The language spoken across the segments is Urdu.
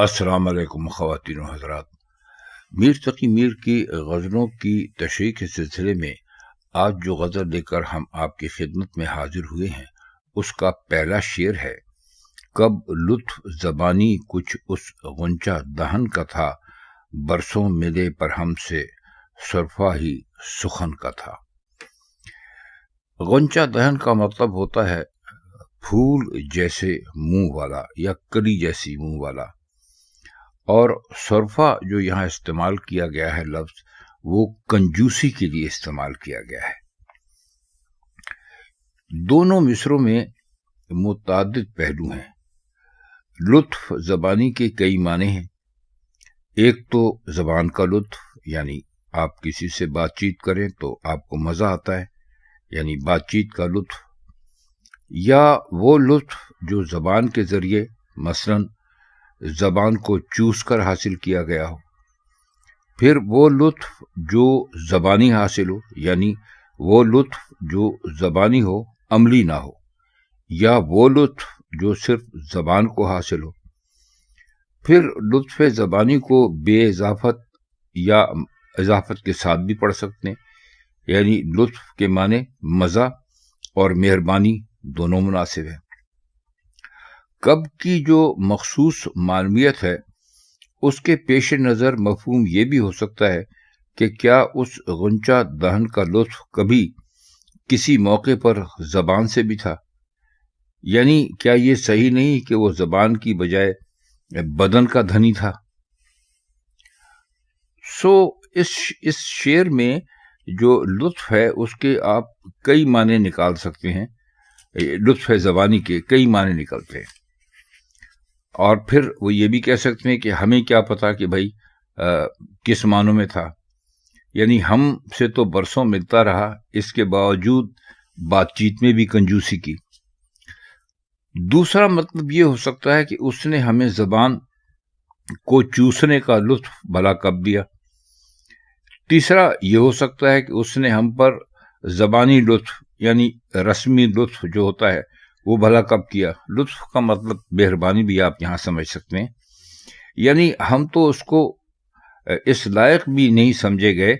السلام علیکم خواتین و حضرات، میر تقی میر کی غزلوں کی تشریح کے سلسلے میں آج جو غزل لے کر ہم آپ کی خدمت میں حاضر ہوئے ہیں اس کا پہلا شعر ہے: کب لطف زبانی کچھ اس غنچہ دہن کا تھا، برسوں ملے پر ہم سے سرفا ہی سخن کا تھا۔ غنچہ دہن کا مطلب ہوتا ہے پھول جیسے منہ والا یا کلی جیسی منہ والا، اور سرفا جو یہاں استعمال کیا گیا ہے لفظ، وہ کنجوسی کے لیے استعمال کیا گیا ہے۔ دونوں مصروں میں متعدد پہلو ہیں۔ لطف زبانی کے کئی معنی ہیں۔ ایک تو زبان کا لطف، یعنی آپ کسی سے بات چیت کریں تو آپ کو مزہ آتا ہے، یعنی بات چیت کا لطف، یا وہ لطف جو زبان کے ذریعے مثلاً زبان کو چوس کر حاصل کیا گیا ہو۔ پھر وہ لطف جو زبانی حاصل ہو، یعنی وہ لطف جو زبانی ہو عملی نہ ہو، یا وہ لطف جو صرف زبان کو حاصل ہو۔ پھر لطف زبانی کو بے اضافت یا اضافت کے ساتھ بھی پڑھ سکتے ہیں، یعنی لطف کے معنی مزہ اور مہربانی دونوں مناسب ہے۔ کب کی جو مخصوص معنویت ہے، اس کے پیش نظر مفہوم یہ بھی ہو سکتا ہے کہ کیا اس غنچہ دہن کا لطف کبھی کسی موقع پر زبان سے بھی تھا، یعنی کیا یہ صحیح نہیں کہ وہ زبان کی بجائے بدن کا دھنی تھا۔ اس شعر میں جو لطف ہے اس کے آپ کئی معنی نکال سکتے ہیں، لطف زبانی کے کئی معنی نکلتے ہیں، اور پھر وہ یہ بھی کہہ سکتے ہیں کہ ہمیں کیا پتا کہ بھائی کس معنوں میں تھا، یعنی ہم سے تو برسوں ملتا رہا، اس کے باوجود بات چیت میں بھی کنجوسی کی۔ دوسرا مطلب یہ ہو سکتا ہے کہ اس نے ہمیں زبان کو چوسنے کا لطف بھلا کب دیا۔ تیسرا یہ ہو سکتا ہے کہ اس نے ہم پر زبانی لطف، یعنی رسمی لطف جو ہوتا ہے، وہ بھلا کب کیا۔ لطف کا مطلب مہربانی بھی آپ یہاں سمجھ سکتے ہیں، یعنی ہم تو اس کو اس لائق بھی نہیں سمجھے گئے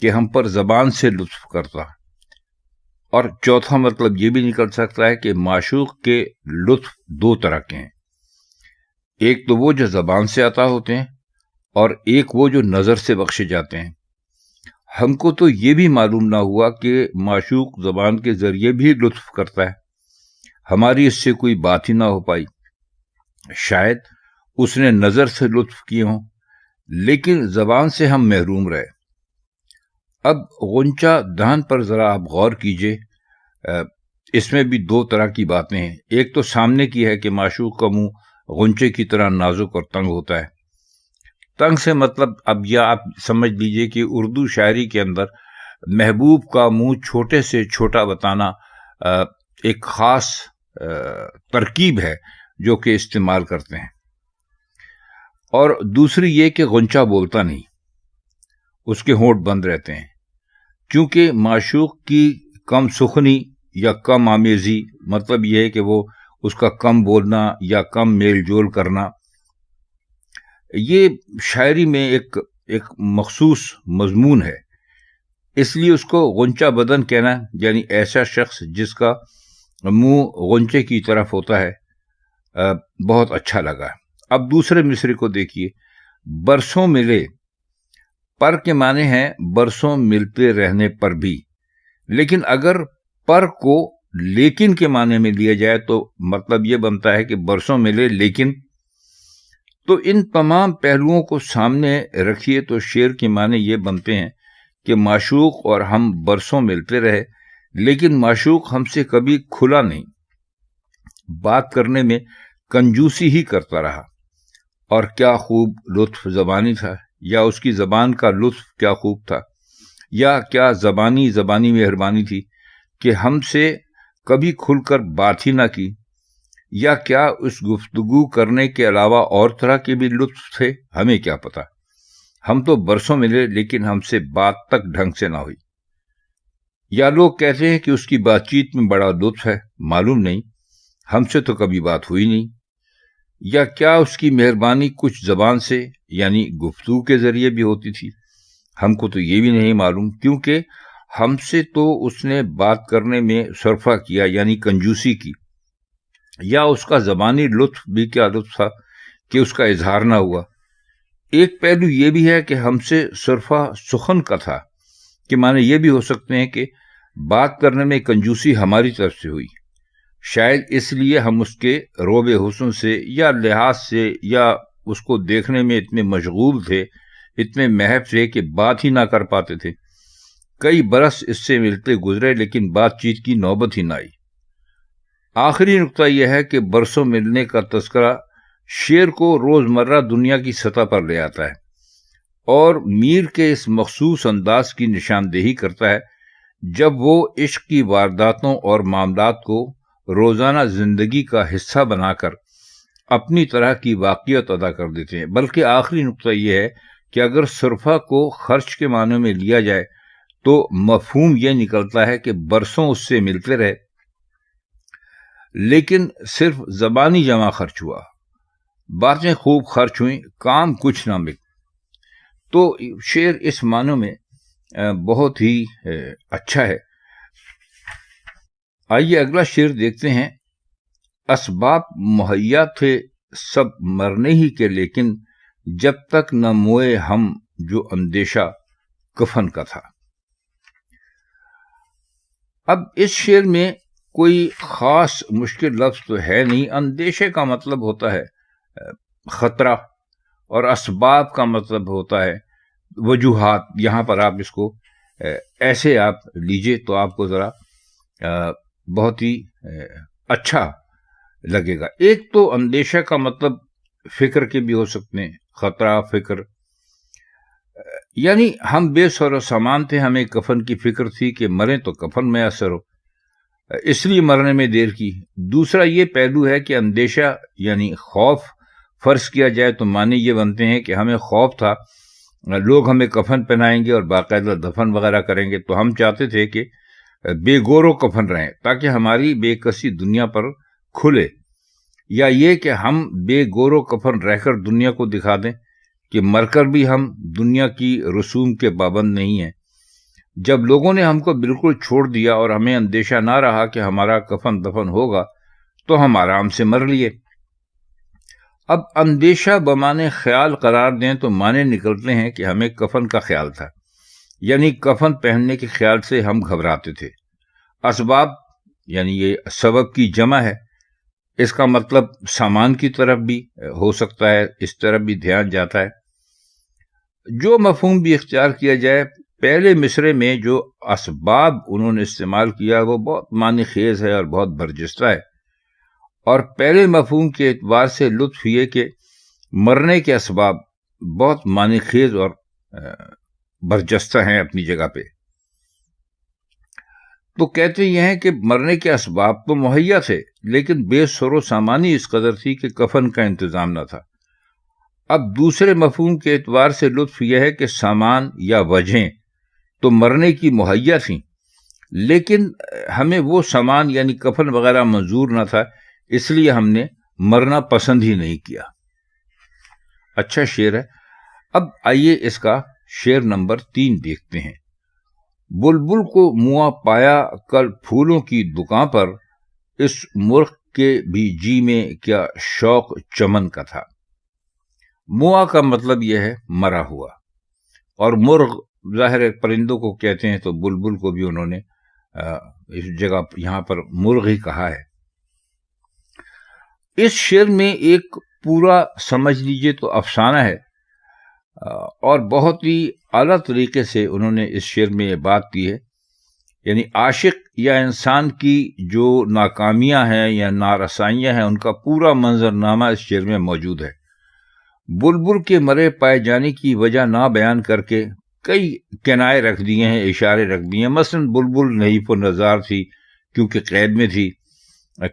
کہ ہم پر زبان سے لطف کرتا۔ اور چوتھا مطلب یہ بھی نکل سکتا ہے کہ معشوق کے لطف دو طرح کے ہیں، ایک تو وہ جو زبان سے عطا ہوتے ہیں، اور ایک وہ جو نظر سے بخشے جاتے ہیں۔ ہم کو تو یہ بھی معلوم نہ ہوا کہ معشوق زبان کے ذریعے بھی لطف کرتا ہے، ہماری اس سے کوئی بات ہی نہ ہو پائی۔ شاید اس نے نظر سے لطف کیے ہوں، لیکن زبان سے ہم محروم رہے۔ اب غنچہ دہن پر ذرا آپ غور کیجئے، اس میں بھی دو طرح کی باتیں ہیں۔ ایک تو سامنے کی ہے کہ معشوق کا منہ غنچے کی طرح نازک اور تنگ ہوتا ہے۔ تنگ سے مطلب اب یہ آپ سمجھ لیجئے کہ اردو شاعری کے اندر محبوب کا منہ چھوٹے سے چھوٹا بتانا ایک خاص ترکیب ہے جو کہ استعمال کرتے ہیں۔ اور دوسری یہ کہ غنچہ بولتا نہیں، اس کے ہونٹ بند رہتے ہیں، کیونکہ معشوق کی کم سخنی یا کم آمیزی، مطلب یہ ہے کہ وہ اس کا کم بولنا یا کم میل جول کرنا، یہ شاعری میں ایک مخصوص مضمون ہے۔ اس لیے اس کو غنچہ بدن کہنا، یعنی ایسا شخص جس کا منہ غنچے کی طرف ہوتا ہے، بہت اچھا لگا۔ اب دوسرے مصرے کو دیکھیے: برسوں ملے، پر کے معنی ہیں برسوں ملتے رہنے پر بھی، لیکن اگر پر کو لیکن کے معنی میں لیا جائے تو مطلب یہ بنتا ہے کہ برسوں ملے لیکن۔ تو ان تمام پہلوؤں کو سامنے رکھیے تو شعر کے معنی یہ بنتے ہیں کہ معشوق اور ہم برسوں ملتے رہے، لیکن معشوق ہم سے کبھی کھلا نہیں، بات کرنے میں کنجوسی ہی کرتا رہا۔ اور کیا خوب لطف زبانی تھا، یا اس کی زبان کا لطف کیا خوب تھا، یا کیا زبانی مہربانی تھی کہ ہم سے کبھی کھل کر بات ہی نہ کی، یا کیا اس گفتگو کرنے کے علاوہ اور طرح کے بھی لطف تھے، ہمیں کیا پتا۔ ہم تو برسوں ملے لیکن ہم سے بات تک ڈھنگ سے نہ ہوئی۔ یا لوگ کہتے ہیں کہ اس کی بات چیت میں بڑا لطف ہے، معلوم نہیں، ہم سے تو کبھی بات ہوئی نہیں۔ یا کیا اس کی مہربانی کچھ زبان سے یعنی گفتگو کے ذریعے بھی ہوتی تھی؟ ہم کو تو یہ بھی نہیں معلوم، کیونکہ ہم سے تو اس نے بات کرنے میں صرفہ کیا یعنی کنجوسی کی، یا اس کا زبانی لطف بھی کیا لطف تھا کہ اس کا اظہار نہ ہوا۔ ایک پہلو یہ بھی ہے کہ ہم سے صرفہ سخن کا تھا، کہ معنی یہ بھی ہو سکتے ہیں کہ بات کرنے میں کنجوسی ہماری طرف سے ہوئی، شاید اس لیے ہم اس کے روب حسن سے یا لحاظ سے یا اس کو دیکھنے میں اتنے مشغول تھے، اتنے محب تھے کہ بات ہی نہ کر پاتے تھے۔ کئی برس اس سے ملتے گزرے لیکن بات چیت کی نوبت ہی نہ آئی۔ آخری نقطہ یہ ہے کہ برسوں ملنے کا تذکرہ شعر کو روزمرہ دنیا کی سطح پر لے آتا ہے، اور میر کے اس مخصوص انداز کی نشاندہی کرتا ہے جب وہ عشق کی وارداتوں اور معاملات کو روزانہ زندگی کا حصہ بنا کر اپنی طرح کی واقعیت ادا کر دیتے ہیں۔ بلکہ آخری نقطہ یہ ہے کہ اگر صرفہ کو خرچ کے معنی میں لیا جائے تو مفہوم یہ نکلتا ہے کہ برسوں اس سے ملتے رہے لیکن صرف زبانی جمع خرچ ہوا، باتیں خوب خرچ ہوئیں، کام کچھ نہ مل۔ تو شعر اس معنی میں بہت ہی اچھا ہے۔ آئیے اگلا شعر دیکھتے ہیں۔ اسباب مہیا تھے سب مرنے ہی کے، لیکن جب تک نہ موئے ہم جو اندیشہ کفن کا تھا۔ اب اس شعر میں کوئی خاص مشکل لفظ تو ہے نہیں۔ اندیشے کا مطلب ہوتا ہے خطرہ، اور اسباب کا مطلب ہوتا ہے وجوہات۔ یہاں پر آپ اس کو ایسے آپ لیجئے تو آپ کو ذرا بہت ہی اچھا لگے گا۔ ایک تو اندیشہ کا مطلب فکر کے بھی ہو سکتے ہیں، خطرہ، فکر، یعنی ہم بے سر و سامان تھے، ہمیں کفن کی فکر تھی کہ مریں تو کفن میں اثر ہو، اس لیے مرنے میں دیر کی۔ دوسرا یہ پہلو ہے کہ اندیشہ یعنی خوف فرض کیا جائے تو معنی یہ بنتے ہیں کہ ہمیں خوف تھا لوگ ہمیں کفن پہنائیں گے اور باقاعدہ دفن وغیرہ کریں گے، تو ہم چاہتے تھے کہ بے گور و کفن رہیں تاکہ ہماری بے کسی دنیا پر کھلے، یا یہ کہ ہم بے گور و کفن رہ کر دنیا کو دکھا دیں کہ مر کر بھی ہم دنیا کی رسوم کے پابند نہیں ہیں۔ جب لوگوں نے ہم کو بالکل چھوڑ دیا اور ہمیں اندیشہ نہ رہا کہ ہمارا کفن دفن ہوگا تو ہم آرام سے مر لیے۔ اب اندیشہ بمانے خیال قرار دیں تو معنی نکلتے ہیں کہ ہمیں کفن کا خیال تھا، یعنی کفن پہننے کے خیال سے ہم گھبراتے تھے۔ اسباب یعنی یہ سبب کی جمع ہے، اس کا مطلب سامان کی طرف بھی ہو سکتا ہے، اس طرف بھی دھیان جاتا ہے۔ جو مفہوم بھی اختیار کیا جائے، پہلے مصرے میں جو اسباب انہوں نے استعمال کیا وہ بہت معنی خیز ہے اور بہت برجستہ ہے، اور پہلے مفہوم کے اعتبار سے لطف یہ کہ مرنے کے اسباب بہت معنی خیز اور برجستہ ہیں اپنی جگہ پہ۔ تو کہتے یہ ہیں کہ مرنے کے اسباب تو مہیا تھے لیکن بے سر و سامانی اس قدر تھی کہ کفن کا انتظام نہ تھا۔ اب دوسرے مفہوم کے اعتبار سے لطف یہ ہے کہ سامان یا وجہیں تو مرنے کی مہیا تھیں لیکن ہمیں وہ سامان یعنی کفن وغیرہ منظور نہ تھا، اس لیے ہم نے مرنا پسند ہی نہیں کیا۔ اچھا شعر ہے۔ اب آئیے اس کا شعر نمبر 3 دیکھتے ہیں۔ بلبل کو مواں پایا کل پھولوں کی دکان پر، اس مرغ کے بھی جی میں کیا شوق چمن کا تھا۔ مواں کا مطلب یہ ہے مرا ہوا، اور مرغ ظاہر پرندوں کو کہتے ہیں، تو بلبل کو بھی انہوں نے اس جگہ یہاں پر مرغ ہی کہا ہے۔ اس شعر میں ایک پورا سمجھ لیجئے تو افسانہ ہے، اور بہت ہی اعلیٰ طریقے سے انہوں نے اس شعر میں یہ بات کی ہے، یعنی عاشق یا انسان کی جو ناکامیاں ہیں یا نارسائیاں ہیں ان کا پورا منظرنامہ اس شعر میں موجود ہے۔ بلبل کے مرے پائے جانے کی وجہ نہ بیان کر کے کئی کنائے رکھ دیے ہیں، اشارے رکھ دیے ہیں۔ مثلا بلبل نحیف النظار تھی کیونکہ قید میں تھی،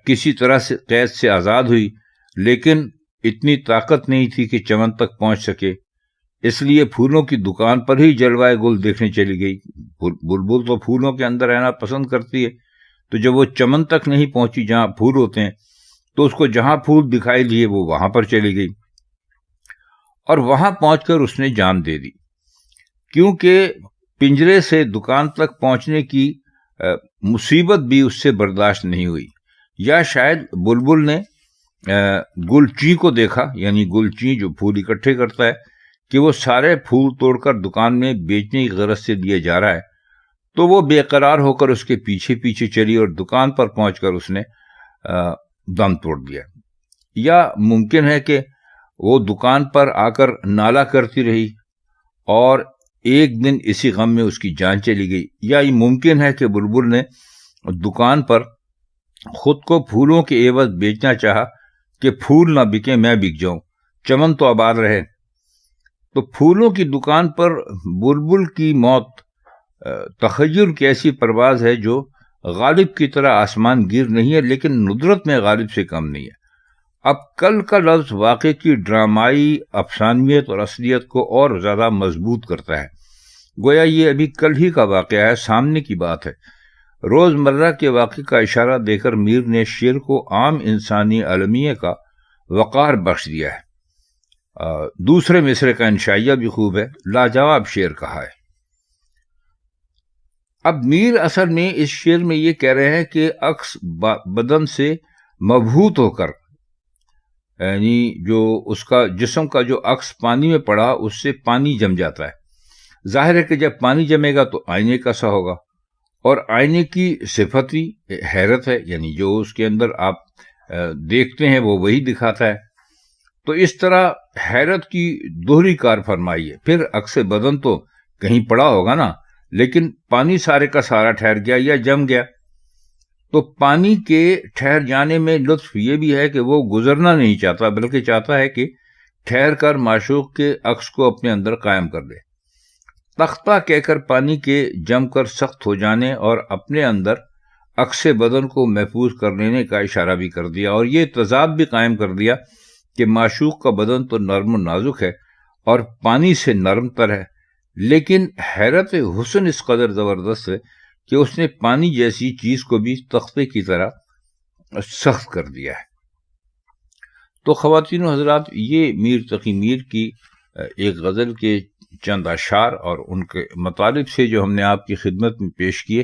کسی طرح سے قید سے آزاد ہوئی، لیکن اتنی طاقت نہیں تھی کہ چمن تک پہنچ سکے، اس لیے پھولوں کی دکان پر ہی جلوائے گل دیکھنے چلی گئی۔ بلبل تو پھولوں کے اندر رہنا پسند کرتی ہے، تو جب وہ چمن تک نہیں پہنچی جہاں پھول ہوتے ہیں تو اس کو جہاں پھول دکھائی دیے وہ وہاں پر چلی گئی اور وہاں پہنچ کر اس نے جان دے دی، کیونکہ پنجرے سے دکان تک پہنچنے کی مصیبت بھی اس سے برداشت نہیں ہوئی، یا شاید بلبل نے گلچی کو دیکھا، یعنی گلچی جو پھول اکٹھے کرتا ہے، کہ وہ سارے پھول توڑ کر دکان میں بیچنے کی غرض سے دیے جا رہا ہے، تو وہ بے قرار ہو کر اس کے پیچھے پیچھے چلی اور دکان پر پہنچ کر اس نے دم توڑ دیا۔ یا ممکن ہے کہ وہ دکان پر آ کر نالا کرتی رہی اور ایک دن اسی غم میں اس کی جان چلی گئی، یا یہ ممکن ہے کہ بلبل نے دکان پر خود کو پھولوں کے عوض بیچنا چاہا کہ پھول نہ بکے میں بک جاؤں، چمن تو آباد رہے۔ تو پھولوں کی دکان پر بلبل کی موت تخیل کی ایسی پرواز ہے جو غالب کی طرح آسمان گیر نہیں ہے، لیکن ندرت میں غالب سے کم نہیں ہے۔ اب کل کا لفظ واقعے کی ڈرامائی افسانویت اور اصلیت کو اور زیادہ مضبوط کرتا ہے، گویا یہ ابھی کل ہی کا واقعہ ہے، سامنے کی بات ہے۔ روز مرہ کے واقعے کا اشارہ دے کر میر نے شعر کو عام انسانی المیہ کا وقار بخش دیا ہے۔ دوسرے مصرے کا انشائیہ بھی خوب ہے، لاجواب شعر کہا ہے۔ اب میر اصل میں اس شعر میں یہ کہہ رہے ہیں کہ عکس بدن سے مبہوت ہو کر، یعنی جو اس کا جسم کا جو عکس پانی میں پڑا اس سے پانی جم جاتا ہے۔ ظاہر ہے کہ جب پانی جمے گا تو آئینے کا سا ہوگا، اور آئینے کی صفت ہی حیرت ہے، یعنی جو اس کے اندر آپ دیکھتے ہیں وہ وہی دکھاتا ہے۔ تو اس طرح حیرت کی دوہری کار فرمائی ہے۔ پھر عکس بدن تو کہیں پڑا ہوگا نا، لیکن پانی سارے کا سارا ٹھہر گیا یا جم گیا۔ تو پانی کے ٹھہر جانے میں لطف یہ بھی ہے کہ وہ گزرنا نہیں چاہتا، بلکہ چاہتا ہے کہ ٹھہر کر معشوق کے عکس کو اپنے اندر قائم کر لے۔ تختہ کہہ کر پانی کے جم کر سخت ہو جانے اور اپنے اندر عکس بدن کو محفوظ کر لینے کا اشارہ بھی کر دیا، اور یہ تضاد بھی قائم کر دیا کہ معشوق کا بدن تو نرم و نازک ہے اور پانی سے نرم تر ہے، لیکن حیرت حسن اس قدر زبردست ہے کہ اس نے پانی جیسی چیز کو بھی تختے کی طرح سخت کر دیا ہے۔ تو خواتین و حضرات، یہ میر تقی میر کی ایک غزل کے چند اشعار اور ان کے مطالب سے جو ہم نے آپ کی خدمت میں پیش کیے۔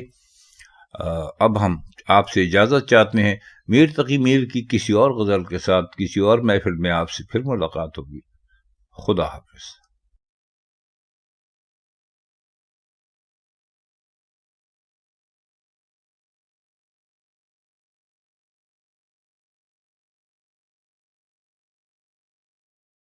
اب ہم آپ سے اجازت چاہتے ہیں، میر تقی میر کی کسی اور غزل کے ساتھ کسی اور محفل میں آپ سے پھر ملاقات ہوگی۔ خدا حافظ۔